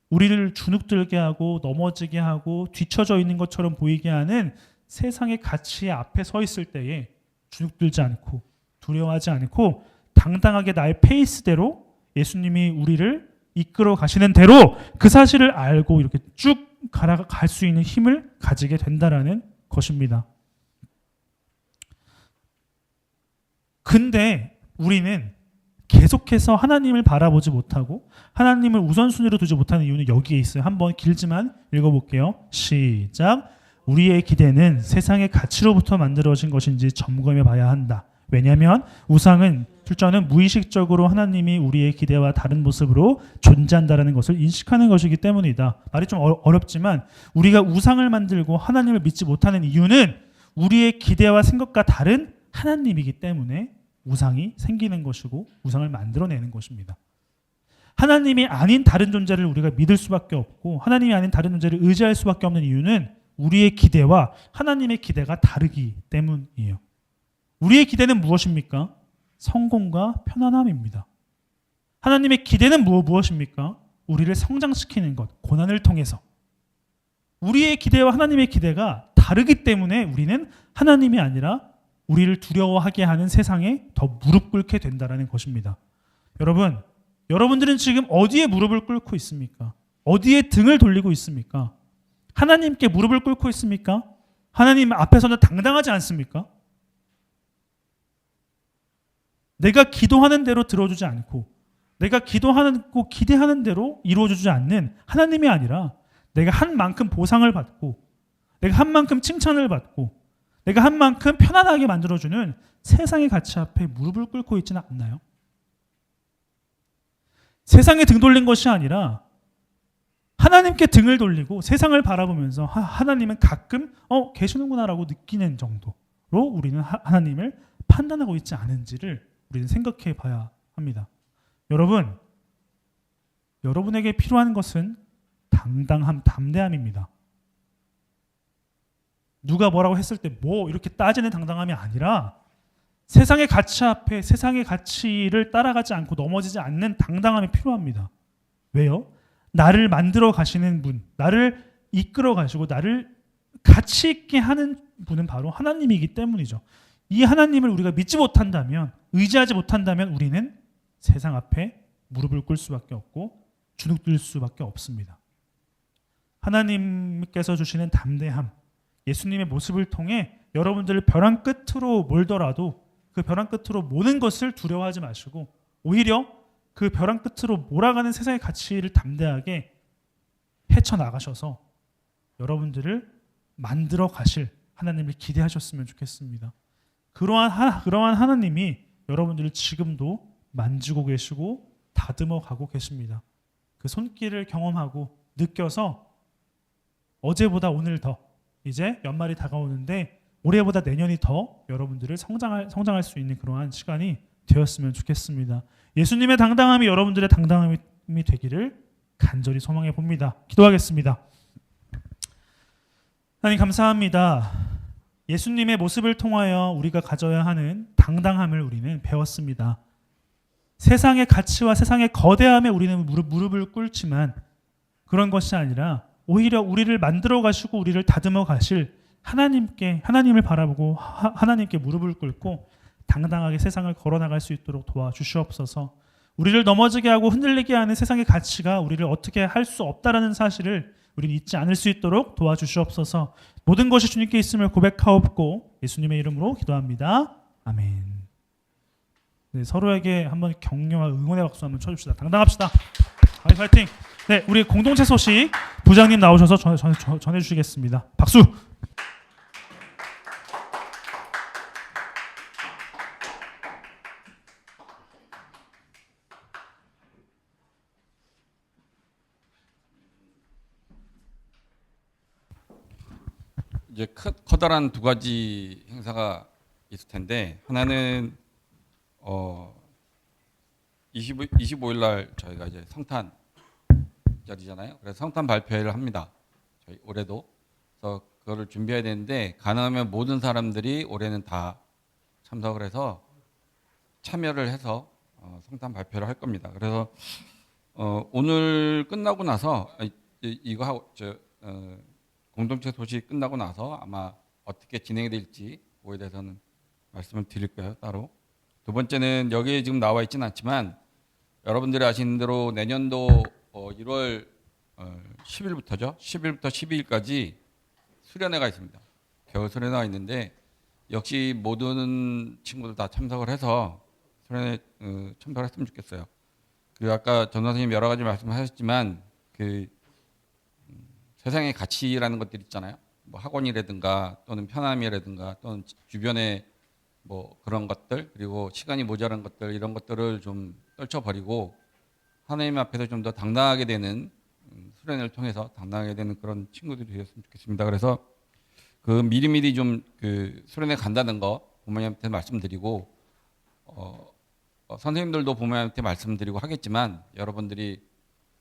우리를 주눅들게 하고 넘어지게 하고 뒤처져 있는 것처럼 보이게 하는 세상의 가치 앞에 서 있을 때에 주눅들지 않고 두려워하지 않고 당당하게 나의 페이스대로 예수님이 우리를 이끌어 가시는 대로 그 사실을 알고 이렇게 쭉 갈 수 있는 힘을 가지게 된다라는 것입니다. 근데 우리는 계속해서 하나님을 바라보지 못하고 하나님을 우선순위로 두지 못하는 이유는 여기에 있어요. 한번 길지만 읽어볼게요. 시작. 우리의 기대는 세상의 가치로부터 만들어진 것인지 점검해 봐야 한다. 왜냐하면 출전은 무의식적으로 하나님이 우리의 기대와 다른 모습으로 존재한다는 것을 인식하는 것이기 때문이다. 말이 좀 어렵지만 우리가 우상을 만들고 하나님을 믿지 못하는 이유는 우리의 기대와 생각과 다른 하나님이기 때문에 우상이 생기는 것이고 우상을 만들어내는 것입니다. 하나님이 아닌 다른 존재를 우리가 믿을 수밖에 없고 하나님이 아닌 다른 존재를 의지할 수밖에 없는 이유는 우리의 기대와 하나님의 기대가 다르기 때문이에요. 우리의 기대는 무엇입니까? 성공과 편안함입니다. 하나님의 기대는 무엇입니까? 우리를 성장시키는 것, 고난을 통해서. 우리의 기대와 하나님의 기대가 다르기 때문에 우리는 하나님이 아니라 우리를 두려워하게 하는 세상에 더 무릎 꿇게 된다는 것입니다. 여러분들은 지금 어디에 무릎을 꿇고 있습니까? 어디에 등을 돌리고 있습니까? 하나님께 무릎을 꿇고 있습니까? 하나님 앞에서는 당당하지 않습니까? 내가 기도하는 대로 들어주지 않고 내가 기도하고 기대하는 대로 이루어주지 않는 하나님이 아니라 내가 한 만큼 보상을 받고 내가 한 만큼 칭찬을 받고 내가 한 만큼 편안하게 만들어주는 세상의 가치 앞에 무릎을 꿇고 있지는 않나요? 세상에 등 돌린 것이 아니라 하나님께 등을 돌리고 세상을 바라보면서 하나님은 가끔 계시는구나라고 느끼는 정도로 우리는 하나님을 판단하고 있지 않은지를 우리는 생각해 봐야 합니다. 여러분, 여러분에게 필요한 것은 당당함, 담대함입니다. 누가 뭐라고 했을 때 뭐 이렇게 따지는 당당함이 아니라 세상의 가치 앞에 세상의 가치를 따라가지 않고 넘어지지 않는 당당함이 필요합니다. 왜요? 나를 만들어 가시는 분, 나를 이끌어 가시고 나를 가치 있게 하는 분은 바로 하나님이기 때문이죠. 이 하나님을 우리가 믿지 못한다면, 의지하지 못한다면 우리는 세상 앞에 무릎을 꿇을 수밖에 없고 주눅들 수밖에 없습니다. 하나님께서 주시는 담대함, 예수님의 모습을 통해 여러분들 벼랑 끝으로 몰더라도 그 벼랑 끝으로 모는 것을 두려워하지 마시고 오히려 그 벼랑 끝으로 몰아가는 세상의 가치를 담대하게 헤쳐나가셔서 여러분들을 만들어 가실 하나님을 기대하셨으면 좋겠습니다. 그러한 하나님이 여러분들을 지금도 만지고 계시고 다듬어 가고 계십니다. 그 손길을 경험하고 느껴서 어제보다 오늘 더, 이제 연말이 다가오는데 올해보다 내년이 더 여러분들을 성장할 수 있는 그러한 시간이 되었으면 좋겠습니다. 예수님의 당당함이 여러분들의 당당함이 되기를 간절히 소망해 봅니다. 기도하겠습니다. 하나님 감사합니다. 예수님의 모습을 통하여 우리가 가져야 하는 당당함을 우리는 배웠습니다. 세상의 가치와 세상의 거대함에 우리는 무릎을 꿇지만 그런 것이 아니라 오히려 우리를 만들어 가시고 우리를 다듬어 가실 하나님을 바라보고 하나님께 무릎을 꿇고 당당하게 세상을 걸어나갈 수 있도록 도와주시옵소서. 우리를 넘어지게 하고 흔들리게 하는 세상의 가치가 우리를 어떻게 할 수 없다라는 사실을 우리는 잊지 않을 수 있도록 도와주시옵소서. 모든 것이 주님께 있음을 고백하옵고 예수님의 이름으로 기도합니다. 아멘. 네, 서로에게 한번 격려와 응원의 박수 한번 쳐줍시다. 당당합시다. 파이팅. 네, 우리 공동체 소식 부장님 나오셔서 전해주시겠습니다. 박수. 이제 커다란 두 가지 행사가 있을 텐데 하나는 25일 날 저희가 이제 성탄 절이잖아요. 그래서 성탄 발표회를 합니다. 저희 올해도. 그래서 그거를 준비해야 되는데 가능하면 모든 사람들이 올해는 다 참석을 해서 참여를 해서 성탄 발표를 할 겁니다. 그래서 오늘 끝나고 나서 이거 하고 공동체 소식 끝나고 나서 아마 어떻게 진행이 될지 그거에 대해서는 말씀을 드릴까요 따로. 두 번째는 여기에 지금 나와 있지는 않지만 여러분들이 아시는 대로 내년도 1월 10일부터죠. 10일부터 12일까지 수련회가 있습니다. 겨울 수련회가 있는데 역시 모든 친구들 다 참석을 해서 수련회 참석을 했으면 좋겠어요. 그리고 아까 전 선생님 여러 가지 말씀하셨지만 그 세상의 가치라는 것들 있잖아요. 뭐 학원이라든가 또는 편함이라든가 또는 주변에 뭐 그런 것들 그리고 시간이 모자란 것들 이런 것들을 좀 떨쳐버리고 하나님 앞에서 좀 더 당당하게 되는 수련회를 통해서 당당하게 되는 그런 친구들이 되었으면 좋겠습니다. 그래서 그 미리미리 좀 그 수련회 간다는 거 부모님한테 말씀드리고 선생님들도 부모님한테 말씀드리고 하겠지만 여러분들이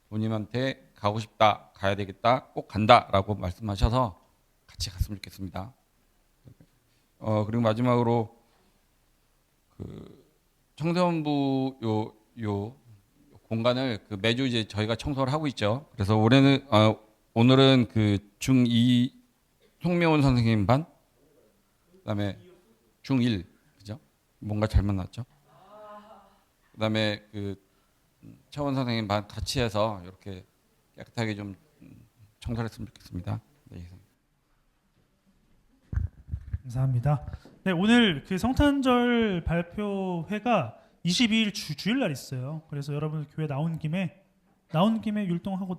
부모님한테 가고 싶다, 가야 되겠다, 꼭 간다라고 말씀하셔서 같이 갔으면 좋겠습니다. 그리고 마지막으로 그 청소년부 요 공간을 그 매주 이제 저희가 청소를 하고 있죠. 그래서 오늘은 그 중2 송명훈 선생님 반, 그다음에 중1 그죠? 뭔가 잘못 났죠? 그다음에 그 차원 선생님 반 같이 해서 이렇게 깨끗하게 좀 청소를 했으면 좋겠습니다. 네. 감사합니다. 네, 오늘 그 성탄절 발표회가 22일 주일 날 있어요. 그래서 여러분 교회 나온 김에 율동하고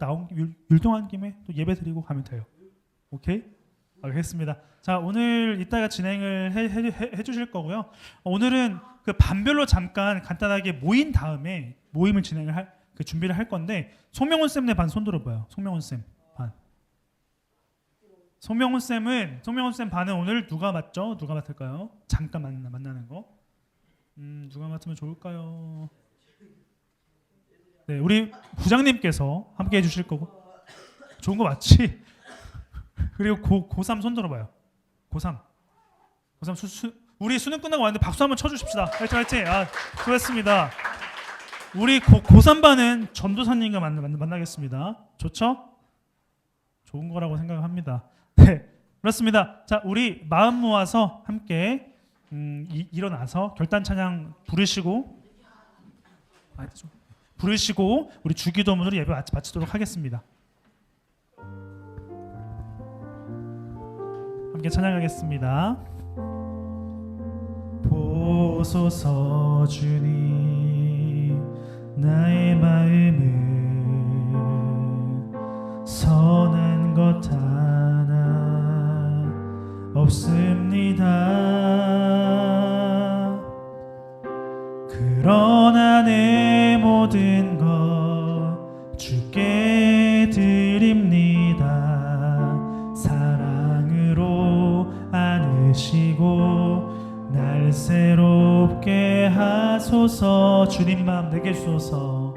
율동한 김에 또 예배 드리고 가면 돼요. 오케이? 알겠습니다. 자, 오늘 이따가 진행을 해 주실 거고요. 오늘은 그 반별로 잠깐 간단하게 모인 다음에 모임을 그 준비를 할 건데 송명훈 쌤네 반 손 들어봐요. 송명훈 쌤 반. 송명훈 쌤 반은 오늘 누가 맡죠? 누가 맡을까요? 잠깐 만나는 거. 누가 맡으면 좋을까요? 네, 우리 부장님께서 함께 해주실 거고. 좋은 거 맞지? 그리고 고3 손 들어봐요. 고3 우리 수능 끝나고 왔는데 박수 한번 쳐주십시다. 화이팅 화이팅. 아, 수고했습니다. 우리 고3반은 전도사님과 만나겠습니다. 좋죠? 좋은 거라고 생각합니다. 네, 그렇습니다. 자, 우리 마음 모아서 함께 일어나서 결단 찬양 부르시고 우리 주기도문으로 예배 마치도록 하겠습니다. 함께 찬양하겠습니다. 보소서 주님, 나의 마음은 선한 것 하나 없습니다. 그러나 내 모든 것 주께 드립니다. 사랑으로 안으시고 날 새롭게 하소서. 주님 마음 내게 주소서.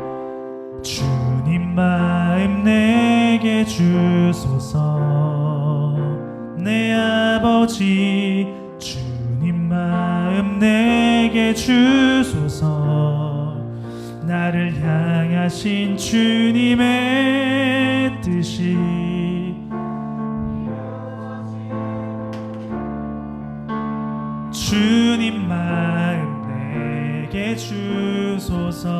주님 마음 내게 주소서. 내 아버지 주님 마음 내게 주소서. 나를 향하신 주님의 뜻이 주님 마음 내게 주소서.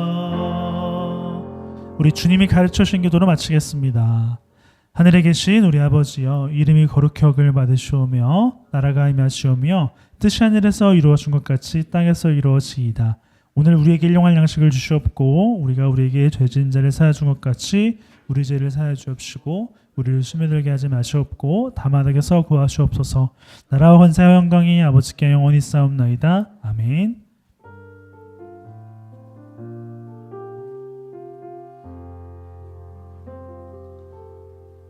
우리 주님이 가르쳐 주신 기도로 마치겠습니다. 하늘에 계신 우리 아버지여, 이름이 거룩히 여김을 받으시오며 나라가 임하시오며 뜻이 하늘에서 이루어진 것 같이 땅에서 이루어지이다. 오늘 우리에게 일용할 양식을 주시옵고 우리가 우리에게 죄진 자를 사하여 준 것 같이 우리 죄를 사하여 주옵시고 우리를 시험에 들게 하지 마시옵고 다만 악에서 구하시옵소서. 나라와 권세와 영광이 아버지께 영원히 싸움나이다. 아멘.